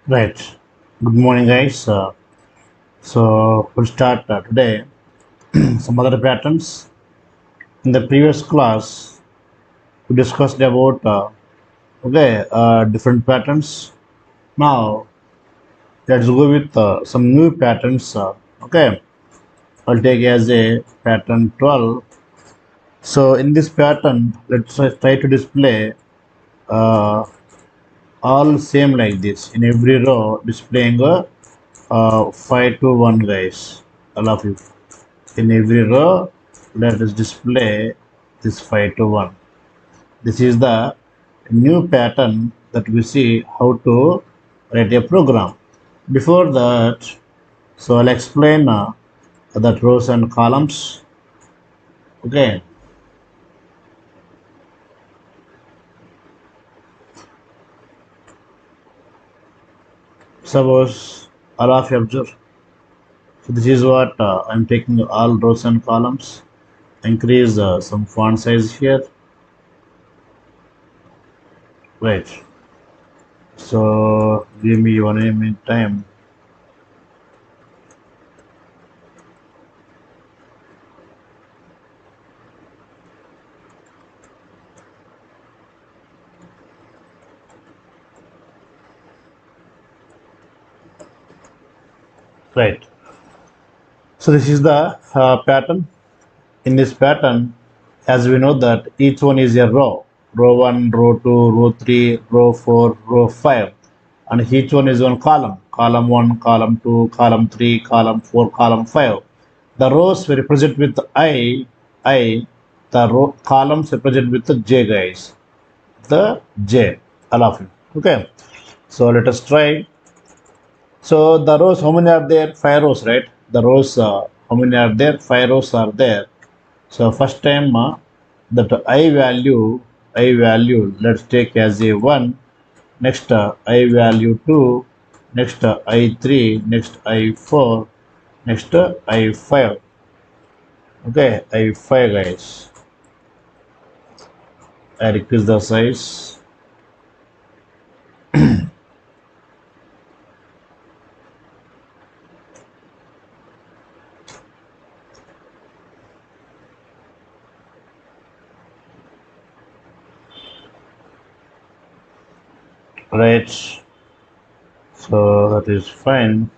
Right. Good morning, guys. So we'll start today some other patterns. In the previous class, we discussed about different patterns. Now let's go with some new patterns. Okay, I'll take as a pattern 12. So in this pattern, let's try to display uh, all same like this in every row, displaying a 5 to 1 guys. I love you. In every row, let us display this 5 to 1. This is the new pattern that we see how to write a program. Before that, so I'll explain that rows and columns. Okay, suppose all of you observe. So this is what I'm taking all rows and columns. Increase some font size here. Right. So give me 1 minute time. Right. So this is the pattern. In this pattern, as we know that each one is a row 1, row 2, row 3, row 4, row 5, and each one is one column 1, column 2, column 3, column 4, column 5. The rows we represent with I, the row columns represent with the J guys, the J, all of it. Okay, so let us try. So the rows, how many are there? 5 rows, right? The rows, how many are there? 5 rows are there. So first time that I value, let's take as a 1. Next I value 2. Next I3. Next I4. Next I5. Okay, I5 guys. I decrease the size. Right. So that is fine.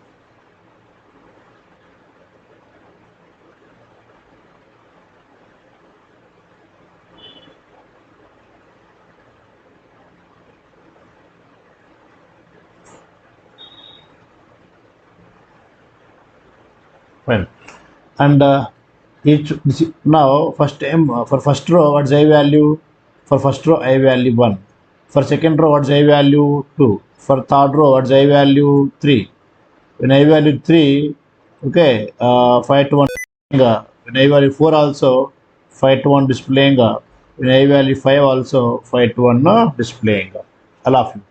Fine. And now first time for first row what's I value? For first row I value 1. For second row what's I value? 2. For third row what's I value? 3. When I value 3, okay, 5 to 1 when I value 4 also 5 to 1 displaying when I value 5 also 5 to 1 displaying all of you.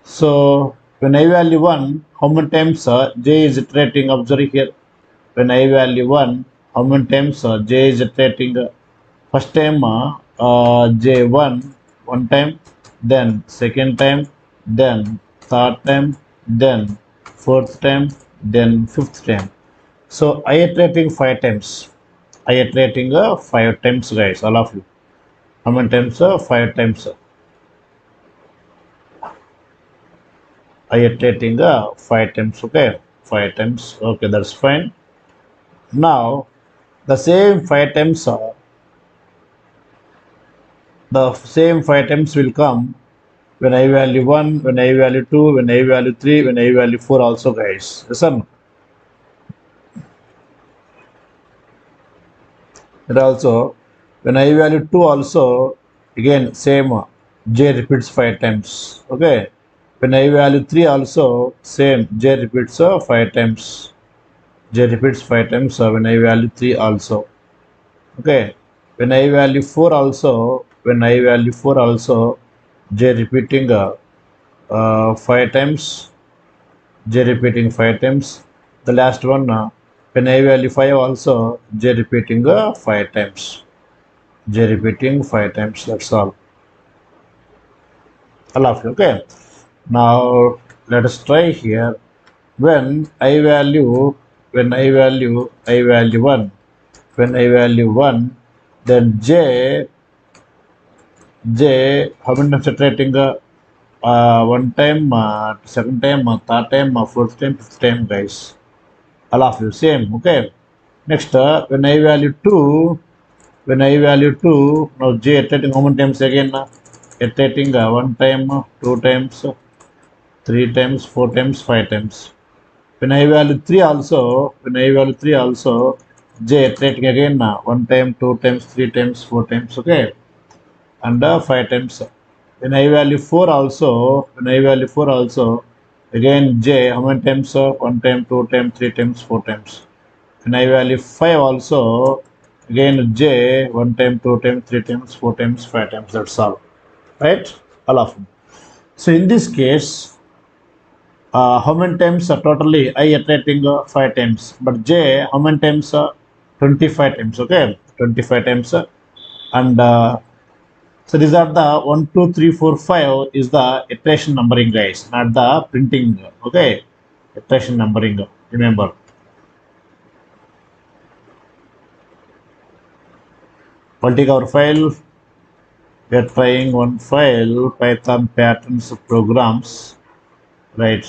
So when I value 1, how many times j is iterating? Observe here. When I value 1, how many times j is iterating? First time j1 one time, then second time, then third time, then fourth time, then fifth time. So I iterating 5 times. I iterating 5 times, guys, all of you. How many times? 5 times. I iterating 5 times. Okay, 5 times. Okay, that's fine. Now the same 5 times will come when I value 1, when I value 2, when I value 3, when I value 4 also, guys. Listen, and also when I value 2 also, again same j repeats 5 times. Okay, when I value 3 also, same j repeats 5 times. J repeats 5 times when I value 3 also. Okay, when I value 4 also, j repeating 5 times, j repeating 5 times. The last one, when I value 5 also, j repeating 5 times. J repeating 5 times. That's all. I love you. Okay. Now let us try here. When I value, I value 1, when I value 1, then j how many times iterating, one time, second time, third time, fourth time, fifth time, guys. All of you same. Okay. Next, when I value 2, now j iterating how many times again? Iterating one time, two times, three times, four times, five times. When I value 3 also, j iterating again, one time, two times, three times, four times. Okay. And 5 times. When I value 4 also, again j how many times? 1 time, 2 times, 3 times, 4 times. When I value 5 also, again j 1 time, 2 times, 3 times, 4 times, 5 times. That's all. Right? All of them. So in this case, how many times totally I iterating 5 times, but j how many times? 25 times. Okay, 25 times. And so these are the 1, 2, 3, 4, 5 is the iteration numbering, guys, not the printing. Okay, iteration numbering. Remember. We'll take our file. We are trying one file, Python patterns programs. Right.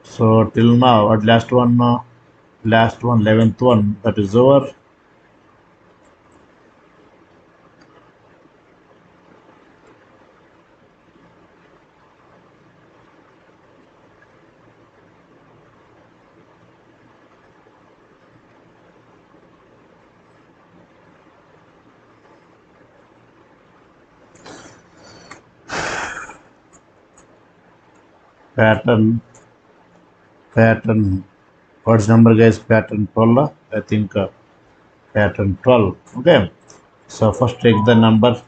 So till now, at last one, 11th one, that is over. Pattern. What's number, guys? Pattern 12. I think pattern 12. Okay. So first take the number.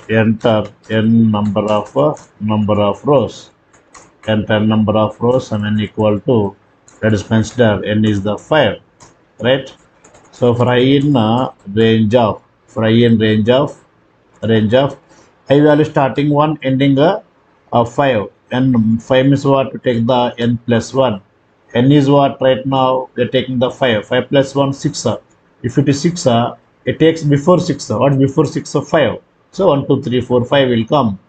Enter n number of rows. Enter number of rows and n equal to, that is consider n is the 5, right? So for I in range of, I value starting 1 ending 5, and 5 means what? To take the n plus 1. N is what? Right now we are taking the 5 plus 1 6. If it is 6, it takes before 6. What before 6? 5. So 1 2 3 4 5 will come.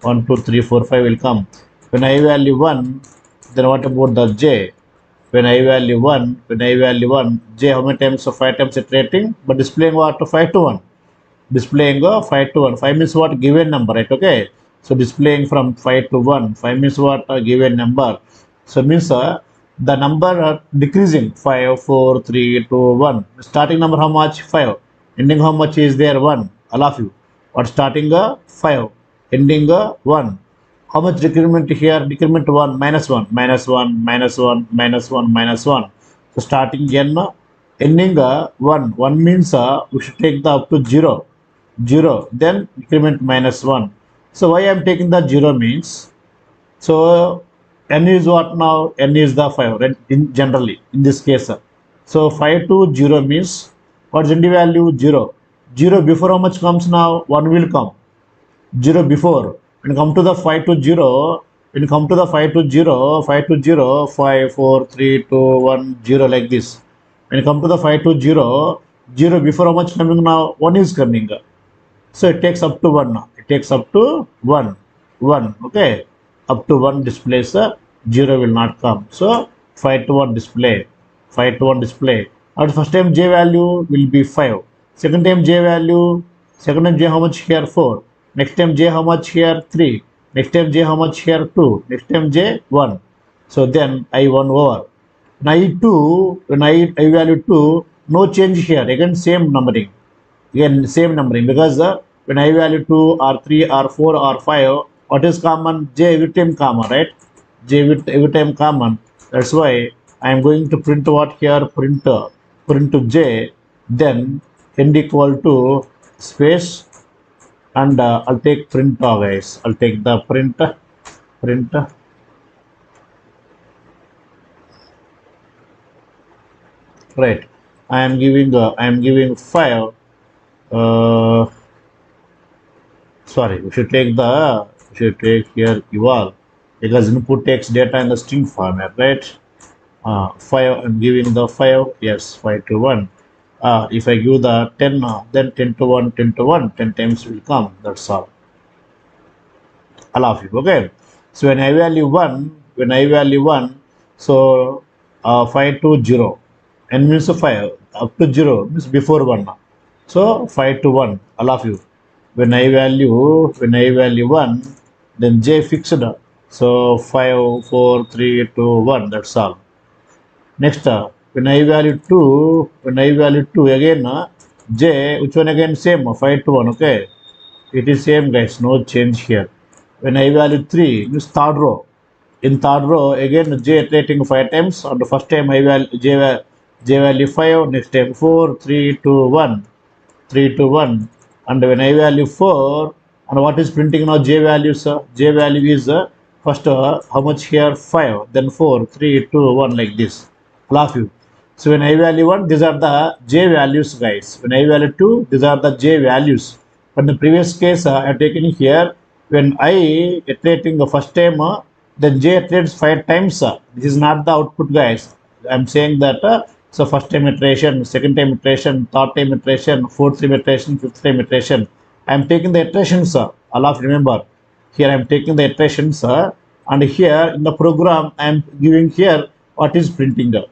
1 2 3 4 5 will come. When I value 1, then what about the j? When I value 1, j how many times? So 5 times iterating, but displaying what? 5 to 1. Displaying 5 to 1. 5 means what? Given number, right? Okay. So displaying from 5 to 1. 5 means what? Given number. So means the number decreasing. 5, 4, 3, 2, 1. Starting number how much? 5. Ending how much is there? 1. All of you. What starting 5. Ending 1. How much decrement here? Decrement 1, minus 1, minus 1, minus 1, minus 1, minus 1. So starting n, ending 1. 1 means we should take the up to 0. 0. Then decrement minus 1. So why I am taking the 0 means, so n is what now? N is the 5, right? Generally, in this case. So 5 to 0 means, what's the value? 0. 0 before how much comes now? 1 will come. 0 before. When you come to the 5 to 0, 5, 4, 3, 2, 1, 0 like this. When you come to the 5 to 0, 0 before how much coming now? 1 is coming. So it takes up to 1 now. It takes up to 1. 1. Okay. Up to 1 displays, 0 will not come. So 5 to 1 display. 5 to 1 display. At first time j value will be 5. Second time j value, second time j how much here? 4. Next time j how much here? 3. Next time j how much here? 2. Next time j 1. So then I1 over. When I2, I value 2, no change here. Again same numbering. Again same numbering, because when I value 2 or 3 or 4 or 5, what is common? J every time common, right? J every time common. That's why I am going to print what here? Print to j, then end equal to space, and I'll take print, guys. I'll take the print. Right. I am giving 5. Uh, Sorry, we should take here eval because input takes data in the string format, right? 5, I'm giving the 5, yes, 5 to 1. If I give the 10, then 10 to 1, 10 to 1, 10 times will come, that's all. All of you, okay? So when I value 1, so 5 to 0, n means 5, up to 0 means before 1. So 5 to 1, all of you. When I value 1, then j fixed. So 5, 4, 3, 2, 1, that's all. Next, when I value 2 again, j, which one again same, 5 to 1, okay? It is same guys, no change here. When I value 3, means third row. In third row, again j iterating 5 times. On the first time I value j value 5, next time 4, 3, 2, 1. 3 to 1, and when I value 4, and what is printing now j values, j value is first how much here 5, then 4, 3, 2, 1, like this, all of you. So when I value 1, these are the j values guys. When I value 2, these are the j values. But in the previous case I have taken here, when I iterating the first time, then j iterates 5 times. This is not the output guys. I'm saying that so first time iteration, second time iteration, third time iteration, fourth time iteration, fifth time iteration. I'm taking the iterations. All of remember. Here I'm taking the iterations, and here in the program I'm giving here what is printing. The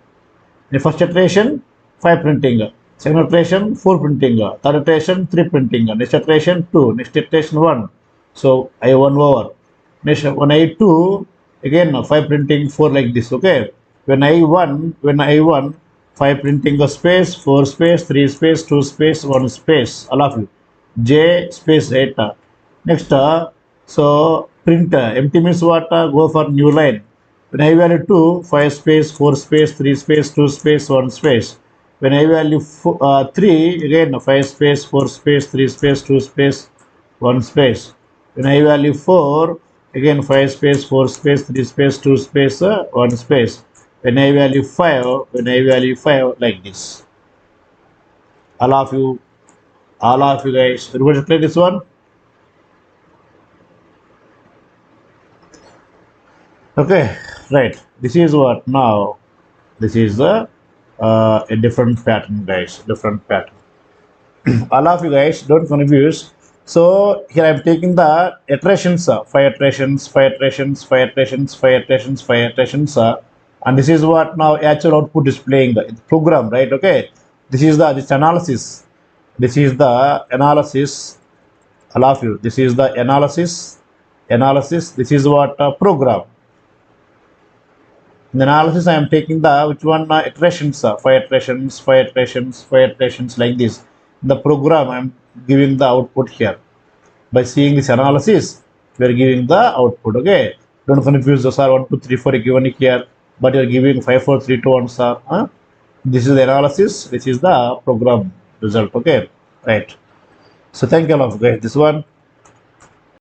first iteration, 5 printing. Second iteration, 4 printing. Third iteration, 3 printing. Next iteration, 2. Next iteration, 1. So I 1 over. Next, when I 2, again 5 printing, 4 like this. Okay. When I 1, 5 printing a space, 4 space, 3 space, 2 space, 1 space. All of you. J space 8. Next, so print empty means what? Go for new line. When I value 2, 5 space, 4 space, 3 space, 2 space, 1 space. When I value 3, again 5 space, 4 space, 3 space, 2 space, 1 space. When I value 4, again 5 space, 4 space, 3 space, 2 space, 1 space. When I value 5, like this. All of you, all of you guys, everybody play this one? Okay, right. This is what now. This is a different pattern, guys. Different pattern. All of you guys, don't confuse. So here I'm taking the iterations, 5 iterations, and this is what now actual output is playing the program, right? Okay. This analysis. This is the analysis. All of you. This is the analysis. Analysis. This is what program. In the analysis, I am taking the which one iterations, 5 iterations like this. In the program, I am giving the output here. By seeing this analysis, we are giving the output. Okay, don't confuse the sir 1, 2, 3, 4 given here, but you are giving 5, 4, 3, 2, 1 sir. This is the analysis. This is the program result. Okay, right. So thank you all of guys. This one.